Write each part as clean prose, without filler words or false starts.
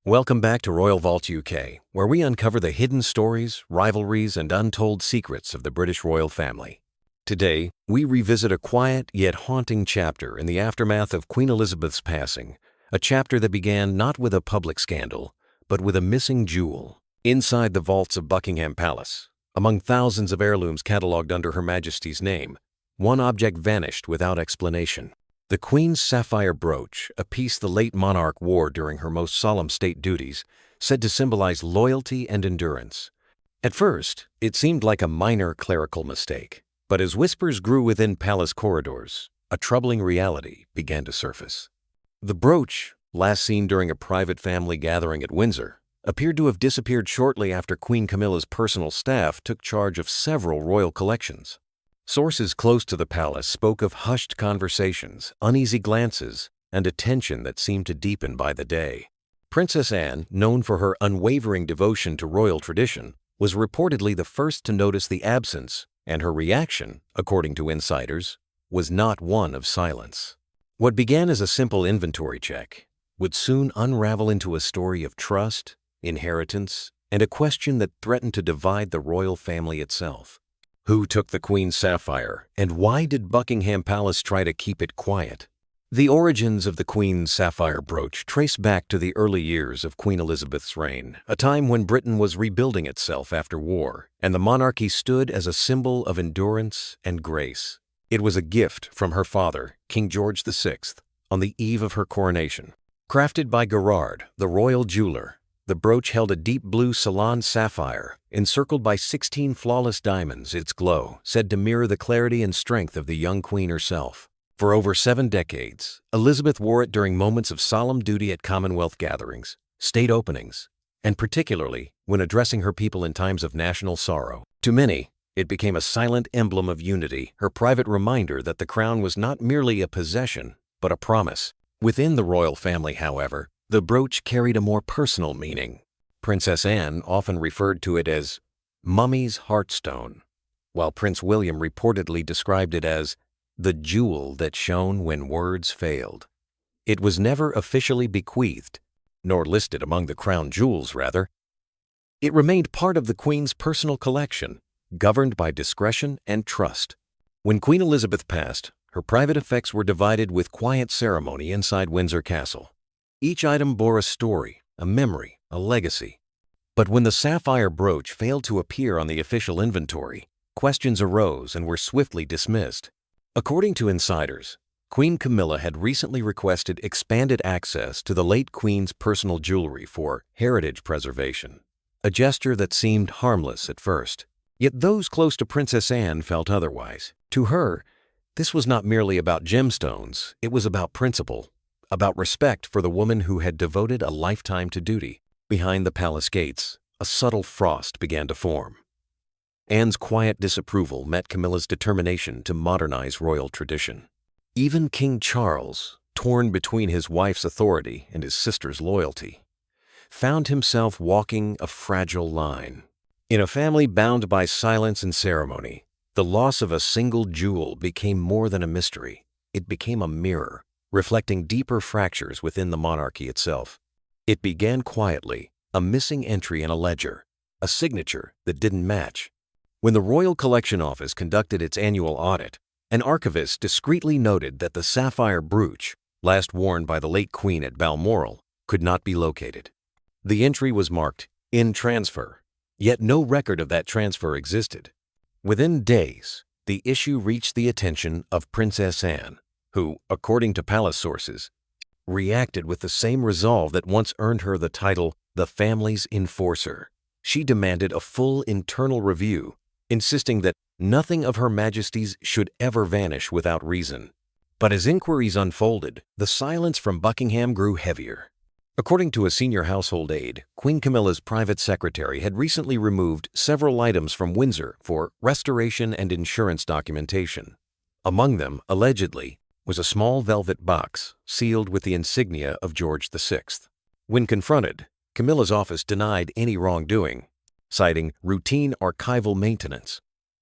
Welcome back to Royal Vault UK, where we uncover the hidden stories, rivalries, and untold secrets of the British royal family. Today, we revisit a quiet yet haunting chapter in the aftermath of Queen Elizabeth's passing, a chapter that began not with a public scandal, but with a missing jewel. Inside the vaults of Buckingham Palace, among thousands of heirlooms catalogued under Her Majesty's name, one object vanished without explanation. The Queen's sapphire brooch, a piece the late monarch wore during her most solemn state duties, said to symbolize loyalty and endurance. At first, it seemed like a minor clerical mistake, but as whispers grew within palace corridors, a troubling reality began to surface. The brooch, last seen during a private family gathering at Windsor, appeared to have disappeared shortly after Queen Camilla's personal staff took charge of several royal collections. Sources close to the palace spoke of hushed conversations, uneasy glances, and a tension that seemed to deepen by the day. Princess Anne, known for her unwavering devotion to royal tradition, was reportedly the first to notice the absence, and her reaction, according to insiders, was not one of silence. What began as a simple inventory check would soon unravel into a story of trust, inheritance, and a question that threatened to divide the royal family itself. Who took the Queen's sapphire, and why did Buckingham Palace try to keep it quiet? The origins of the Queen's sapphire brooch trace back to the early years of Queen Elizabeth's reign, a time when Britain was rebuilding itself after war, and the monarchy stood as a symbol of endurance and grace. It was a gift from her father, King George VI, on the eve of her coronation. Crafted by Gerard, the royal jeweler, the brooch held a deep blue Ceylon sapphire, encircled by 16 flawless diamonds, its glow said to mirror the clarity and strength of the young queen herself. For over 7 decades, Elizabeth wore it during moments of solemn duty at Commonwealth gatherings, state openings, and particularly when addressing her people in times of national sorrow. To many, it became a silent emblem of unity, her private reminder that the crown was not merely a possession, but a promise. Within the royal family, however, the brooch carried a more personal meaning. Princess Anne often referred to it as Mummy's Heartstone, while Prince William reportedly described it as the jewel that shone when words failed. It was never officially bequeathed, nor listed among the crown jewels, rather. It remained part of the Queen's personal collection, governed by discretion and trust. When Queen Elizabeth passed, her private effects were divided with quiet ceremony inside Windsor Castle. Each item bore a story, a memory, a legacy. But when the sapphire brooch failed to appear on the official inventory, questions arose and were swiftly dismissed. According to insiders, Queen Camilla had recently requested expanded access to the late Queen's personal jewelry for heritage preservation, a gesture that seemed harmless at first. Yet those close to Princess Anne felt otherwise. To her, this was not merely about gemstones, it was about principle, about respect for the woman who had devoted a lifetime to duty. Behind the palace gates, a subtle frost began to form. Anne's quiet disapproval met Camilla's determination to modernize royal tradition. Even King Charles, torn between his wife's authority and his sister's loyalty, found himself walking a fragile line. In a family bound by silence and ceremony, the loss of a single jewel became more than a mystery. It became a mirror, reflecting deeper fractures within the monarchy itself. It began quietly, a missing entry in a ledger, a signature that didn't match. When the Royal Collection Office conducted its annual audit, an archivist discreetly noted that the sapphire brooch, last worn by the late Queen at Balmoral, could not be located. The entry was marked, "In transfer," yet no record of that transfer existed. Within days, the issue reached the attention of Princess Anne, who, according to palace sources, reacted with the same resolve that once earned her the title the family's enforcer. She demanded a full internal review, insisting that nothing of Her Majesty's should ever vanish without reason. But as inquiries unfolded, the silence from Buckingham grew heavier. According to a senior household aide, Queen Camilla's private secretary had recently removed several items from Windsor for restoration and insurance documentation. Among them, allegedly, was a small velvet box sealed with the insignia of George VI. When confronted, Camilla's office denied any wrongdoing, citing routine archival maintenance.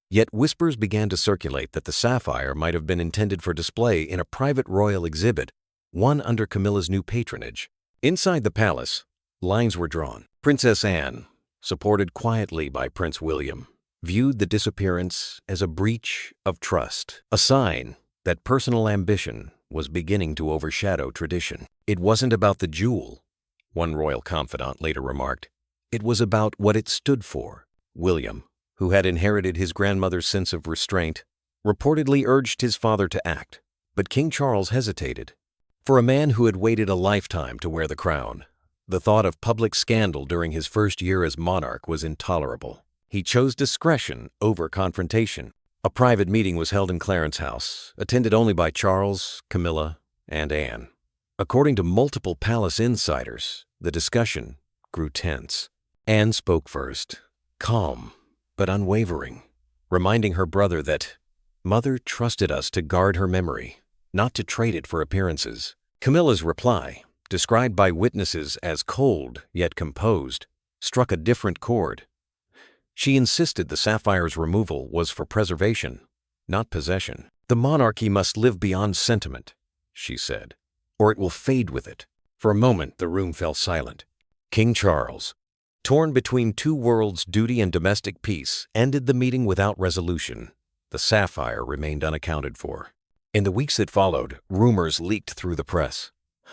Yet whispers began to circulate that the sapphire might have been intended for display in a private royal exhibit, one under Camilla's new patronage. Inside the palace, Lines were drawn. Princess Anne, supported quietly by Prince William, viewed the disappearance as a breach of trust, a sign that personal ambition was beginning to overshadow tradition. It wasn't about the jewel, one royal confidant later remarked. It was about what it stood for. William, who had inherited his grandmother's sense of restraint, reportedly urged his father to act, but King Charles hesitated. For a man who had waited a lifetime to wear the crown, the thought of public scandal during his first year as monarch was intolerable. He chose discretion over confrontation. A private meeting was held in Clarence House, attended only by Charles, Camilla, and Anne. According to multiple palace insiders, the discussion grew tense. Anne spoke first, calm but unwavering, reminding her brother that Mother trusted us to guard her memory, not to trade it for appearances. Camilla's reply, described by witnesses as cold yet composed, struck a different chord. She insisted the sapphire's removal was for preservation, not possession. The monarchy must live beyond sentiment, she said, or it will fade with it. For a moment, the room fell silent. King Charles, torn between two worlds, duty and domestic peace, ended the meeting without resolution. The sapphire remained unaccounted for. In the weeks that followed, rumors leaked through the press.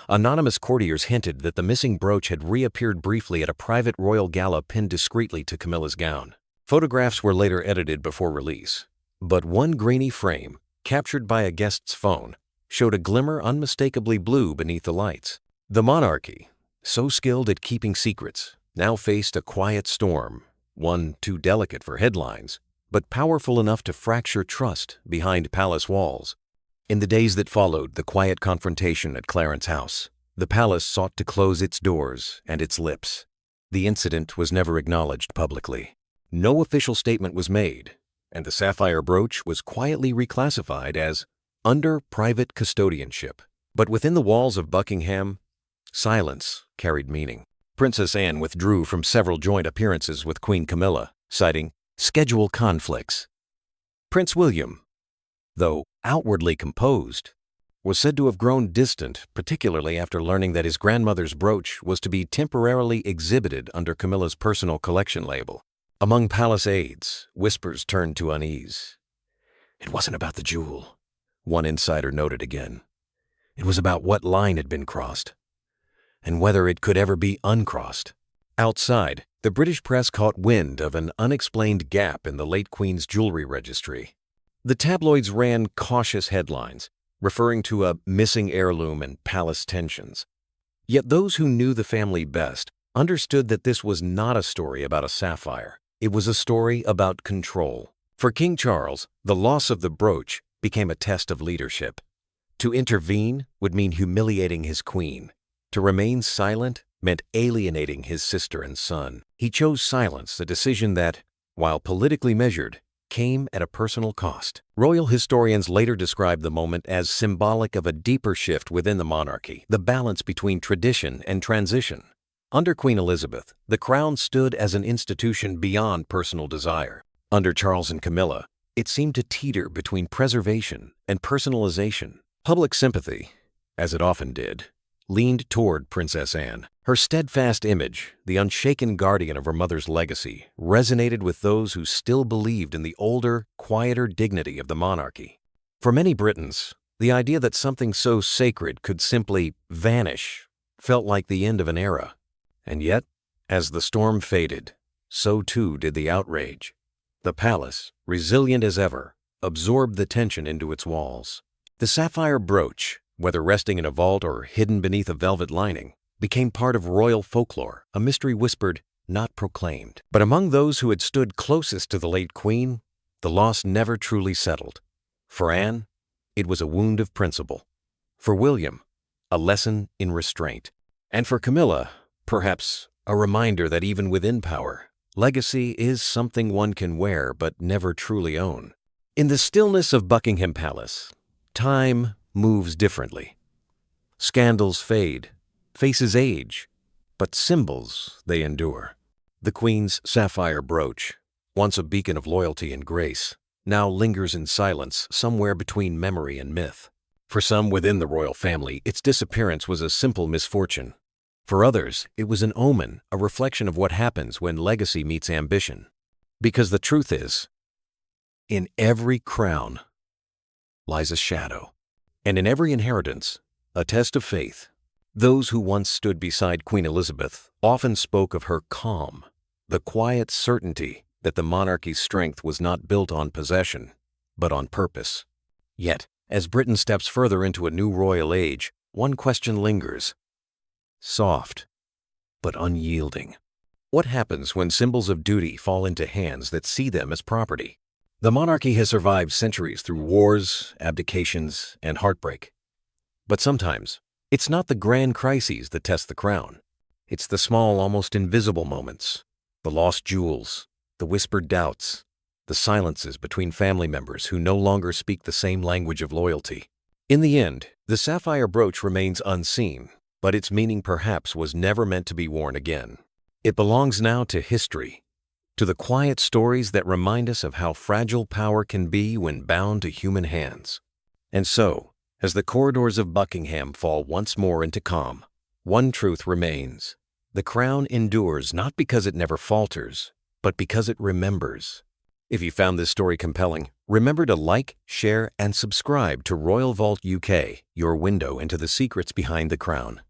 Anonymous courtiers hinted that the missing brooch had reappeared briefly at a private royal gala pinned discreetly to Camilla's gown. Photographs were later edited before release, but one grainy frame, captured by a guest's phone, showed a glimmer unmistakably blue beneath the lights. The monarchy, so skilled at keeping secrets, now faced a quiet storm, one too delicate for headlines, but powerful enough to fracture trust behind palace walls. In the days that followed the quiet confrontation at Clarence House, the palace sought to close its doors and its lips. The incident was never acknowledged publicly. No official statement was made, and the sapphire brooch was quietly reclassified as under private custodianship. But within the walls of Buckingham, silence carried meaning. Princess Anne withdrew from several joint appearances with Queen Camilla, citing schedule conflicts. Prince William, though outwardly composed, was said to have grown distant, particularly after learning that his grandmother's brooch was to be temporarily exhibited under Camilla's personal collection label. Among palace aides, whispers turned to unease. It wasn't about the jewel, one insider noted again. It was about what line had been crossed, and whether it could ever be uncrossed. Outside, the British press caught wind of an unexplained gap in the late Queen's jewelry registry. The tabloids ran cautious headlines, referring to a missing heirloom and palace tensions. Yet those who knew the family best understood that this was not a story about a sapphire. It was a story about control. For King Charles, the loss of the brooch became a test of leadership. To intervene would mean humiliating his queen. To remain silent meant alienating his sister and son. He chose silence, a decision that, while politically measured, came at a personal cost. Royal historians later described the moment as symbolic of a deeper shift within the monarchy, the balance between tradition and transition. Under Queen Elizabeth, the crown stood as an institution beyond personal desire. Under Charles and Camilla, it seemed to teeter between preservation and personalization. Public sympathy, as it often did, leaned toward Princess Anne. Her steadfast image, the unshaken guardian of her mother's legacy, resonated with those who still believed in the older, quieter dignity of the monarchy. For many Britons, the idea that something so sacred could simply vanish felt like the end of an era. And yet, as the storm faded, so too did the outrage. The palace, resilient as ever, absorbed the tension into its walls. The sapphire brooch, whether resting in a vault or hidden beneath a velvet lining, became part of royal folklore, a mystery whispered, not proclaimed. But among those who had stood closest to the late queen, the loss never truly settled. For Anne, it was a wound of principle. For William, a lesson in restraint. And for Camilla, perhaps a reminder that even within power, legacy is something one can wear but never truly own. In the stillness of Buckingham Palace, time moves differently. Scandals fade, faces age, but symbols they endure. The Queen's sapphire brooch, once a beacon of loyalty and grace, now lingers in silence somewhere between memory and myth. For some within the royal family, its disappearance was a simple misfortune. For others, it was an omen, a reflection of what happens when legacy meets ambition. Because the truth is, in every crown lies a shadow, and in every inheritance, a test of faith. Those who once stood beside Queen Elizabeth often spoke of her calm, the quiet certainty that the monarchy's strength was not built on possession, but on purpose. Yet, as Britain steps further into a new royal age, one question lingers. Soft, but unyielding. What happens when symbols of duty fall into hands that see them as property? The monarchy has survived centuries through wars, abdications, and heartbreak. But sometimes, it's not the grand crises that test the crown. It's the small, almost invisible moments, the lost jewels, the whispered doubts, the silences between family members who no longer speak the same language of loyalty. In the end, the sapphire brooch remains unseen, but its meaning perhaps was never meant to be worn again. It belongs now to history, to the quiet stories that remind us of how fragile power can be when bound to human hands. And so, as the corridors of Buckingham fall once more into calm, one truth remains. The crown endures not because it never falters, but because it remembers. If you found this story compelling, remember to like, share, and subscribe to Royal Vault UK, your window into the secrets behind the crown.